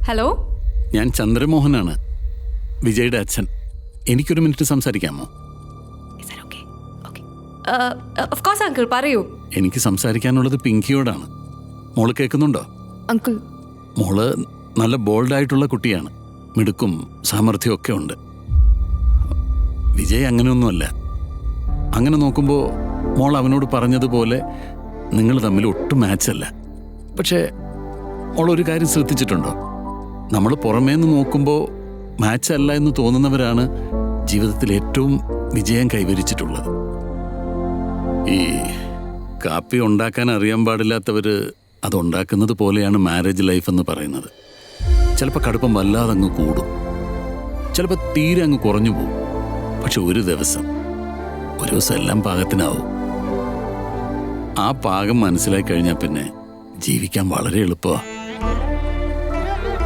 Hello, ഞാൻ ചന്ദ്രമോഹനാണ്, വിജയുടെ അച്ഛൻ. എനിക്കൊരു മിനിറ്റ് സംസാരിക്കാമോ? ഓഫ് കോഴ്സ് അങ്കിൾ, പറയൂ. എനിക്ക് സംസാരിക്കാനുള്ളത് പിങ്കിയോടാണ്. മോള് കേൾക്കുന്നുണ്ടോ? അങ്കിൾ, മോള് നല്ല ബോൾഡായിട്ടുള്ള കുട്ടിയാണ്, മിടുക്കും സാമർഥ്യവും ഒക്കെ ഉണ്ട്. വിജയ് അങ്ങനെയൊന്നുമല്ല. അങ്ങനെ നോക്കുമ്പോൾ മോൾ അവനോട് പറഞ്ഞതുപോലെ നിങ്ങൾ തമ്മിൽ ഒട്ടും മാച്ചല്ല. പക്ഷേ മോൾ ഒരു കാര്യം ശ്രദ്ധിച്ചിട്ടുണ്ടോ? നമ്മൾ പുറമേ നിന്ന് നോക്കുമ്പോൾ മാച്ചല്ല എന്ന് തോന്നുന്നവരാണ് ജീവിതത്തിൽ ഏറ്റവും വിജയം കൈവരിച്ചിട്ടുള്ളത്. ഈ കാപ്പി ഉണ്ടാക്കാൻ അറിയാൻ പാടില്ലാത്തവർ അതുണ്ടാക്കുന്നത് പോലെയാണ് മാരേജ് ലൈഫ് എന്ന് പറയുന്നത്. ചിലപ്പോൾ കടുപ്പം വല്ലാതെ അങ്ങ് കൂടും, ചിലപ്പോൾ തീരെ അങ്ങ് കുറഞ്ഞു പോകും. പക്ഷെ ഒരു ദിവസം എല്ലാം പാകത്തിനാവും. ആ പാകം മനസ്സിലാക്കി കഴിഞ്ഞാൽ പിന്നെ ജീവിക്കാൻ വളരെ എളുപ്പമാണ്.